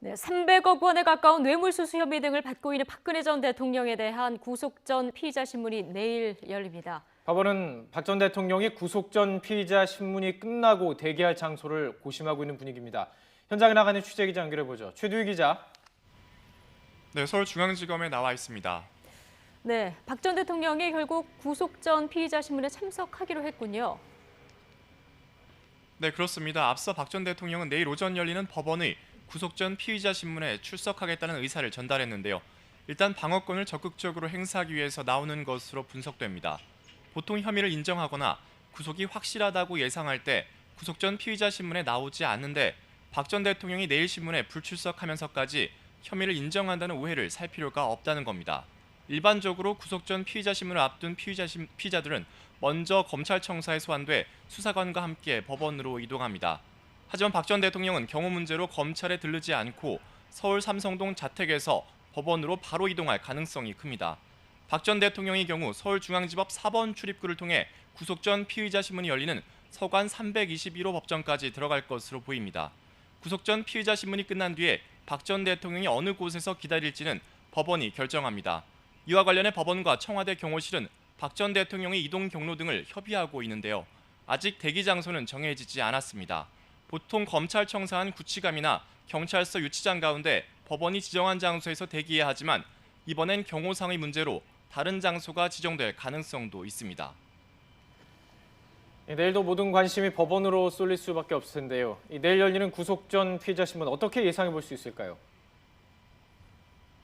네, 300억 원에 가까운 뇌물수수 혐의 등을 받고 있는 박근혜 전 대통령에 대한 구속 전 피의자 신문이 내일 열립니다. 법원은 박 전 대통령이 구속 전 피의자 신문이 끝나고 대기할 장소를 고심하고 있는 분위기입니다. 현장에 나가는 취재기자 연결해보죠. 최두희 기자. 네, 서울중앙지검에 나와 있습니다. 네, 박 전 대통령이 결국 구속 전 피의자 신문에 참석하기로 했군요. 네, 그렇습니다. 앞서 박 전 대통령은 내일 오전 열리는 법원의 구속 전 피의자 신문에 출석하겠다는 의사를 전달했는데요. 일단 방어권을 적극적으로 행사하기 위해서 나오는 것으로 분석됩니다. 보통 혐의를 인정하거나 구속이 확실하다고 예상할 때 구속 전 피의자 신문에 나오지 않는데 박 전 대통령이 내일 신문에 불출석하면서까지 혐의를 인정한다는 오해를 살 필요가 없다는 겁니다. 일반적으로 구속 전 피의자 신문을 앞둔 피의자들은 먼저 검찰청사에 소환돼 수사관과 함께 법원으로 이동합니다. 하지만 박 전 대통령은 경호 문제로 검찰에 들르지 않고 서울 삼성동 자택에서 법원으로 바로 이동할 가능성이 큽니다. 박 전 대통령의 경우 서울중앙지법 4번 출입구를 통해 구속 전 피의자 신문이 열리는 서관 321호 법정까지 들어갈 것으로 보입니다. 구속 전 피의자 신문이 끝난 뒤에 박 전 대통령이 어느 곳에서 기다릴지는 법원이 결정합니다. 이와 관련해 법원과 청와대 경호실은 박 전 대통령의 이동 경로 등을 협의하고 있는데요. 아직 대기 장소는 정해지지 않았습니다. 보통 검찰청사 안 구치감이나 경찰서 유치장 가운데 법원이 지정한 장소에서 대기해야 하지만 이번엔 경호상의 문제로 다른 장소가 지정될 가능성도 있습니다. 내일도 모든 관심이 법원으로 쏠릴 수밖에 없을 텐데요. 내일 열리는 구속 전 피의자 신문 어떻게 예상해 볼 수 있을까요?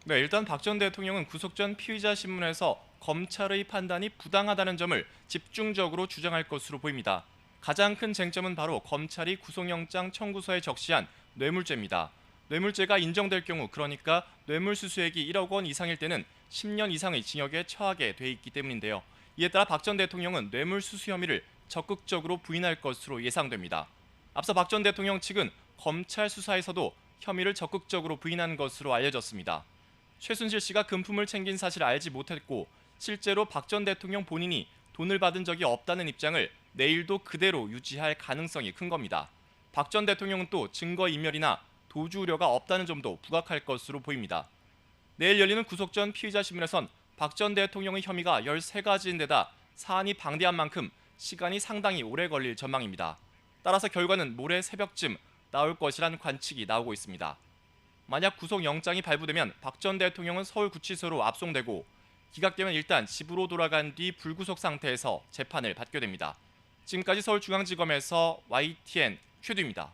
네, 일단 박 전 대통령은 구속 전 피의자 신문에서 검찰의 판단이 부당하다는 점을 집중적으로 주장할 것으로 보입니다. 가장 큰 쟁점은 바로 검찰이 구속영장 청구서에 적시한 뇌물죄입니다. 뇌물죄가 인정될 경우, 그러니까 뇌물수수액이 1억 원 이상일 때는 10년 이상의 징역에 처하게 돼 있기 때문인데요. 이에 따라 박 전 대통령은 뇌물수수 혐의를 적극적으로 부인할 것으로 예상됩니다. 앞서 박 전 대통령 측은 검찰 수사에서도 혐의를 적극적으로 부인한 것으로 알려졌습니다. 최순실 씨가 금품을 챙긴 사실을 알지 못했고 실제로 박 전 대통령 본인이 돈을 받은 적이 없다는 입장을 내일도 그대로 유지할 가능성이 큰 겁니다. 박 전 대통령은 또 증거인멸이나 도주 우려가 없다는 점도 부각할 것으로 보입니다. 내일 열리는 구속 전 피의자 신문에선 박 전 대통령의 혐의가 13가지인데다 사안이 방대한 만큼 시간이 상당히 오래 걸릴 전망입니다. 따라서 결과는 모레 새벽쯤 나올 것이란 관측이 나오고 있습니다. 만약 구속영장이 발부되면 박 전 대통령은 서울구치소로 압송되고 기각되면 일단 집으로 돌아간 뒤 불구속 상태에서 재판을 받게 됩니다. 지금까지 서울중앙지검에서 YTN 최두입니다.